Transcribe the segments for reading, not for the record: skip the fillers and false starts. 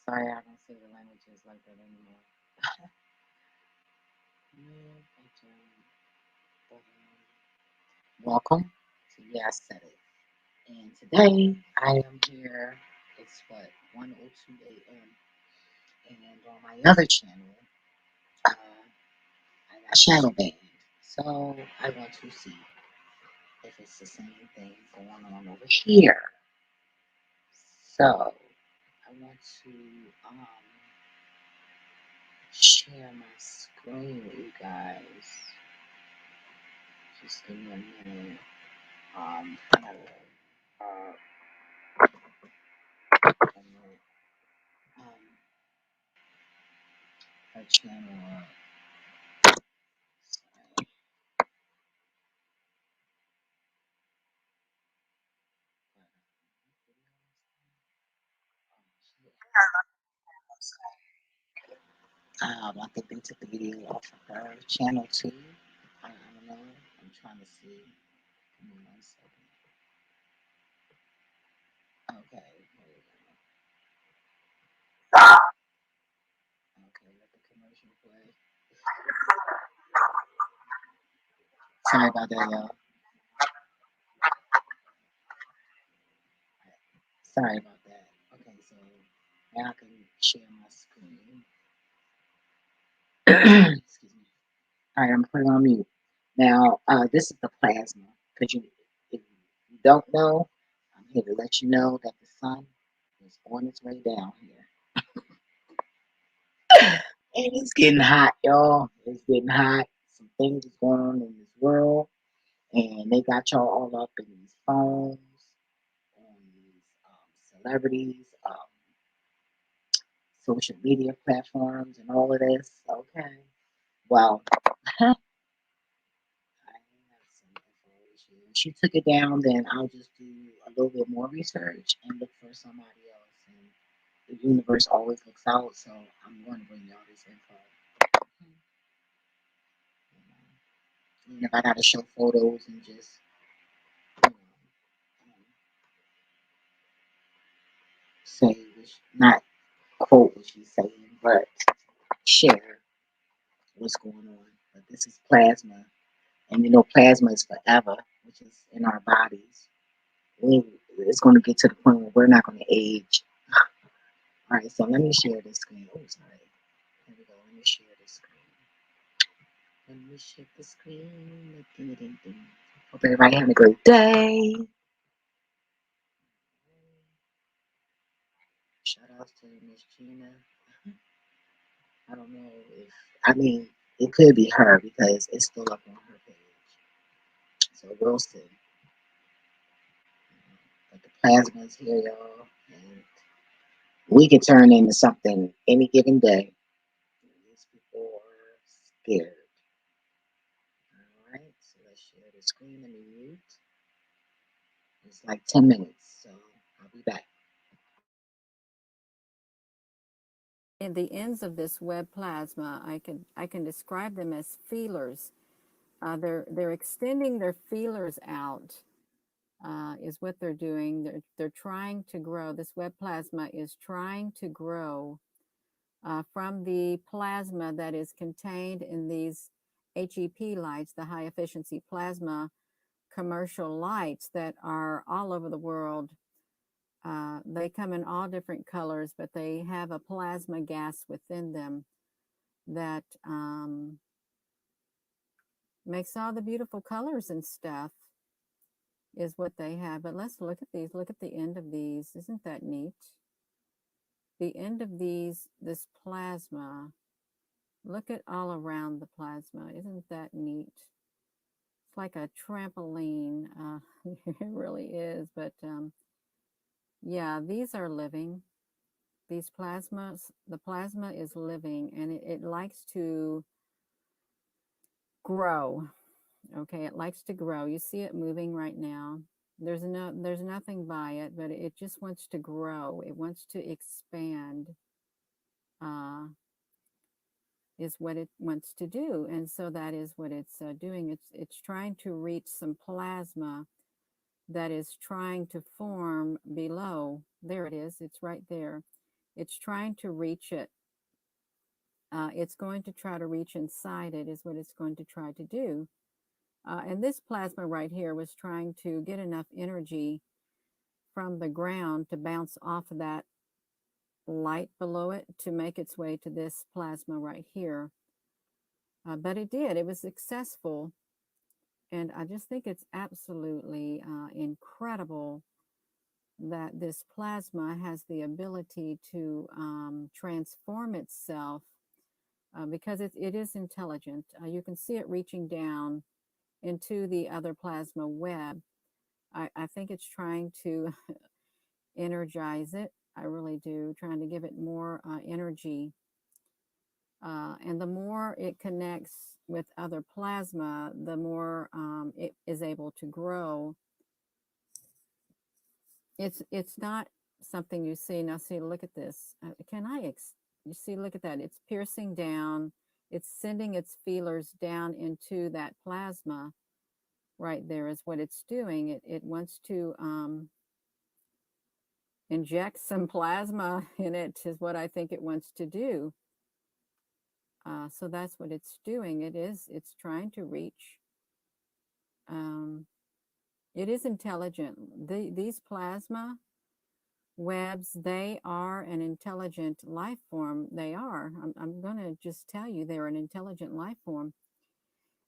Sorry, I don't say the languages like that anymore. Welcome to Yes Said It. And today I am here. It's what 1:02 a.m. And on my other channel, I got shadow banned. So I want to see if it's the same thing going on over here. So I want to share my screen with you guys. Just give me a minute. Um, uh, her channel. I think they took the video off of her channel too. I don't know. I'm trying to see. Give me 1 second. Okay. Okay, let the commercial play. Sorry about that, y'all. Sorry about that. Okay, so now I can share my screen. Excuse me. All right, I'm putting on mute. Now, this is the plasma. Because if you don't know, I'm here to let you know that the sun is on its way down here. And it's getting hot, y'all. It's getting hot. Some things is going on in this world. And they got y'all all up in these phones, on these celebrities, social media platforms, and all of this. Okay. Well, she took it down, then I'll just do a little bit more research and look for somebody else. And the universe always looks out, so I'm going to bring y'all this info. Even if I got to show photos and just, you know, say, not quote what she's saying, but share what's going on. But this is plasma, and you know, plasma is forever, which is in our bodies. It's going to get to the point where we're not going to age. All right, so let me share this screen. Oh, sorry. Here we go. Let me share this screen. Let me share the screen. Hope everybody having a great day. Shout out to Miss Gina. I don't know if, I mean, it could be her because it's still up on her page. So we'll see. But the plasma is here, y'all. And we can turn into something any given day. These people are scared. All right, so let's share the screen. Let me mute. It's like 10 minutes, so I'll be back. In the ends of this web plasma, I can describe them as feelers. They're extending their feelers out, is what they're doing. They're trying to grow. This web plasma is trying to grow from the plasma that is contained in these HEP lights, the high efficiency plasma commercial lights that are all over the world. They come in all different colors, but they have a plasma gas within them that makes all the beautiful colors and stuff, is what they have. But let's look at these. Look at the end of these. Isn't that neat? The end of these, this plasma, look at all around the plasma. Isn't that neat? It's like a trampoline. It really is. But yeah, these are living. These plasmas, the plasma is living, and it likes to grow. Okay, it likes to grow. You see it moving right now. There's nothing by it, but it just wants to grow. It wants to expand. Uh, is what it wants to do, and so that is what it's doing. It's trying to reach some plasma that is trying to form below. There it is. It's right there. It's trying to reach it. It's going to try to reach inside it, is what it's going to try to do. And this plasma right here was trying to get enough energy from the ground to bounce off of that light below it to make its way to this plasma right here. But it did, it was successful. And I just think it's absolutely incredible that this plasma has the ability to transform itself because it is intelligent. You can see it reaching down into the other plasma web. I think it's trying to energize it. I really do, trying to give it more energy. And the more it connects with other plasma, the more it is able to grow. It's not something you see now. See, look at this. You see? Look at that. It's piercing down. It's sending its feelers down into that plasma. Right there is what it's doing. It wants to inject some plasma in it. Is what I think it wants to do. So that's what it's doing. It's trying to reach. Um, it is intelligent. These plasma webs, they are an intelligent life form. They are. I'm going to just tell you they're an intelligent life form.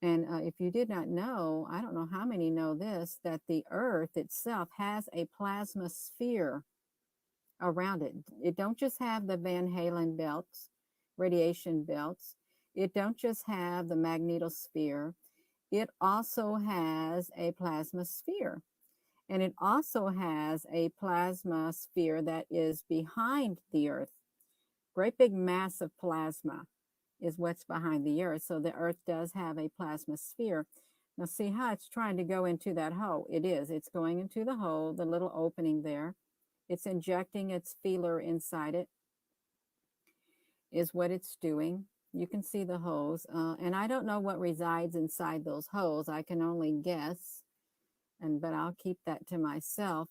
And if you did not know, I don't know how many know this, that the Earth itself has a plasma sphere around it. It don't just have the Van Halen belts, radiation belts. It don't just have the magnetosphere. It also has a plasma sphere. And it also has a plasma sphere that is behind the Earth. Great big mass of plasma is what's behind the Earth. So the Earth does have a plasma sphere. Now, see how it's trying to go into that hole? It is. It's going into the hole, the little opening there. It's injecting its feeler inside it, is what it's doing. You can see the holes. And I don't know what resides inside those holes. I can only guess. But I'll keep that to myself.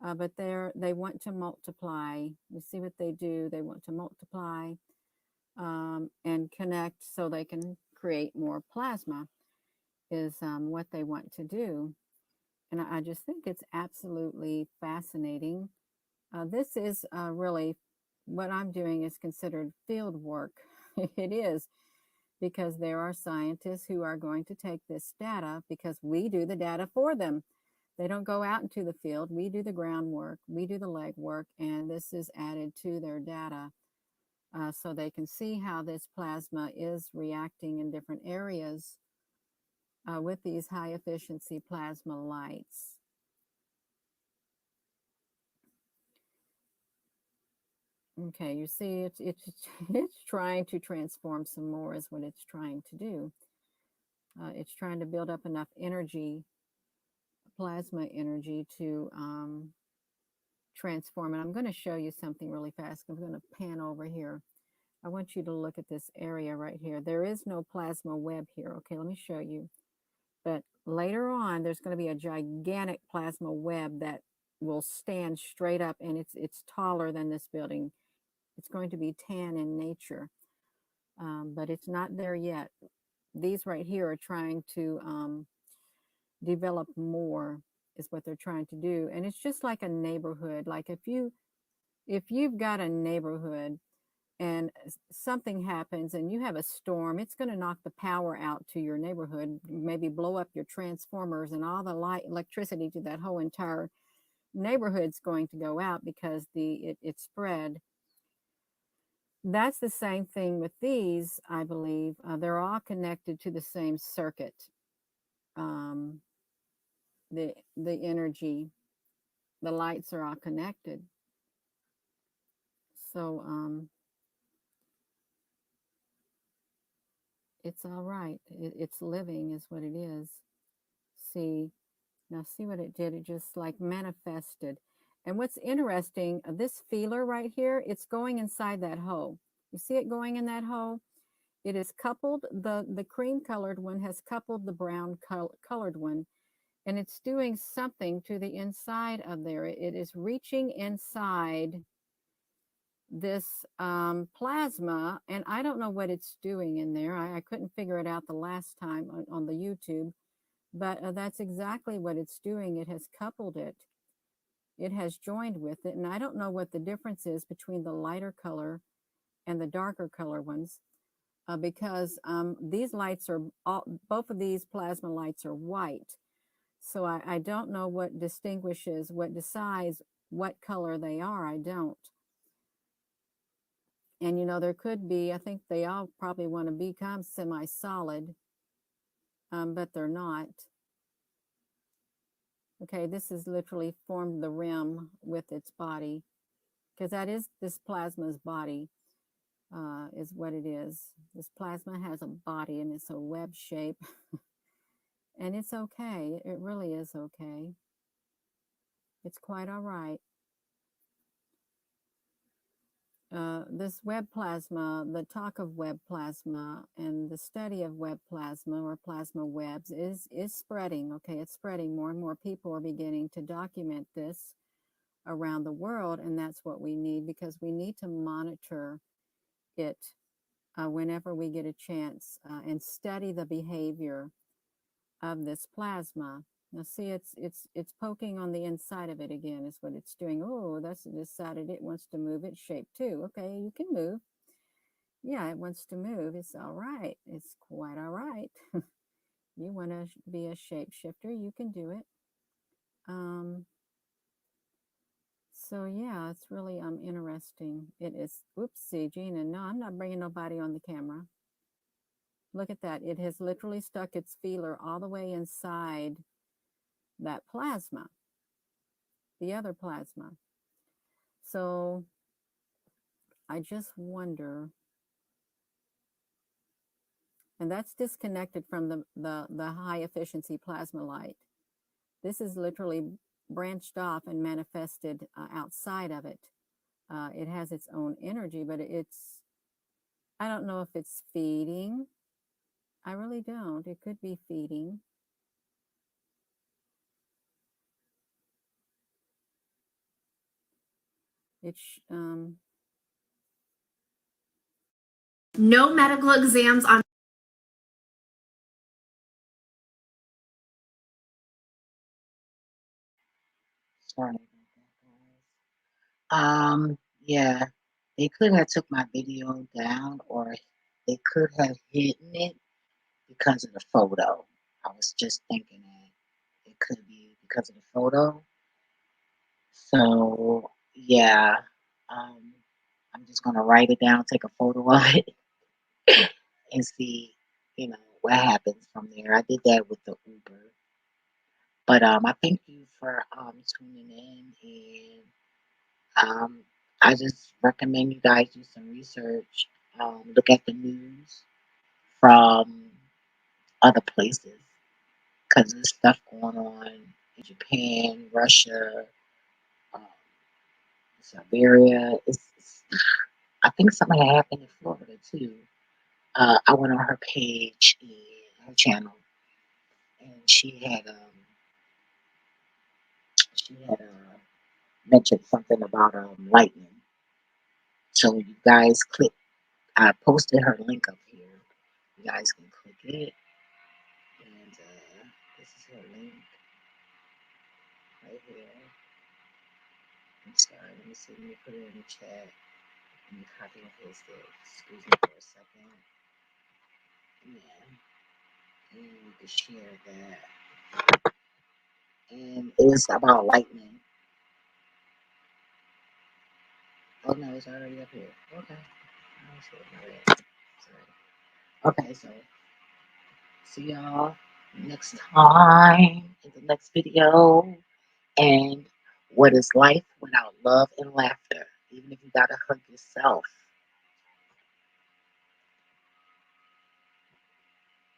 But they want to multiply. You see what they do? They want to multiply and connect so they can create more plasma is what they want to do. And I just think it's absolutely fascinating. This is really what I'm doing is considered field work. It is because there are scientists who are going to take this data because we do the data for them. They don't go out into the field. We do the groundwork, we do the legwork, and this is added to their data so they can see how this plasma is reacting in different areas with these high efficiency plasma lights. Okay, you see, it's trying to transform some more is what it's trying to do. It's trying to build up enough energy, plasma energy, to transform. And I'm going to show you something really fast. I'm going to pan over here. I want you to look at this area right here. There is no plasma web here. Okay, let me show you. But later on, there's going to be a gigantic plasma web that will stand straight up, and it's taller than this building. It's going to be tan in nature, but it's not there yet. These right here are trying to develop more, is what they're trying to do. And it's just like a neighborhood. Like if you've got a neighborhood and something happens and you have a storm, it's going to knock the power out to your neighborhood, maybe blow up your transformers, and all the electricity to that whole entire neighborhood's going to go out because it spread. That's the same thing with these, I believe. They're all connected to the same circuit. Um, the energy, the lights are all connected. So it's all right. It's living, is what it is. See, now see what it did. It just like manifested. And what's interesting, this feeler right here, it's going inside that hole. You see it going in that hole? It is coupled, the cream colored one has coupled the brown colored one, and it's doing something to the inside of there. It is reaching inside this plasma, and I don't know what it's doing in there. I couldn't figure it out the last time on the YouTube, but that's exactly what it's doing. It has coupled it, it has joined with it, and I don't know what the difference is between the lighter color and the darker color ones. Because these lights are both of these plasma lights are white. So I don't know what distinguishes, what decides what color they are. I don't. And there could be, I think they all probably want to become semi solid, but they're not. Okay, this is literally formed the rim with its body, because that is this plasma's body, is what it is. This plasma has a body and it's a web shape, and it's okay. It really is okay. It's quite all right. This web plasma, the talk of web plasma and the study of web plasma or plasma webs is spreading. Okay, it's spreading. More and more people are beginning to document this around the world, and that's what we need, because we need to monitor it whenever we get a chance, and study the behavior of this plasma. Now, see, it's poking on the inside of it again, is what it's doing. Oh, that's decided it wants to move its shape too. Okay, you can move. Yeah, it wants to move. It's all right. It's quite all right. You want to be a shapeshifter, you can do it. Um, so yeah, it's really interesting. It is. Oopsie, Gina. No, I'm not bringing nobody on the camera. Look at that. It has literally stuck its feeler all the way inside that plasma, the other plasma. So I just wonder, and that's disconnected from the high efficiency plasma light. This is literally branched off and manifested outside of it. It has its own energy, but I don't know if it's feeding. I really don't. It could be feeding. It's, No medical exams on. Sorry about that, guys. Yeah, they could have took my video down, or they could have hidden it because of the photo. I was just thinking that it could be because of the photo. So yeah, um, I'm just gonna write it down, take a photo of it, and see, what happens from there. I did that with the Uber, but I thank you for tuning in, and I just recommend you guys do some research, look at the news from other places, because there's stuff going on in Japan, Russia, um, Siberia. I think something happened in Florida too. I went on her page and her channel, and she had mentioned something about lightning. So you guys click. I posted her link up here. You guys can click it, and this is her link right here. I'm sorry. Let me see. Let me put it in the chat. Let me copy and paste it. Excuse me for a second. Yeah, and you can share that. And it's about lightning. Oh no, it's already up here. Okay. I see it already. Sorry. Okay, so see y'all next time in the next video. And what is life without love and laughter? Even if you gotta hug yourself.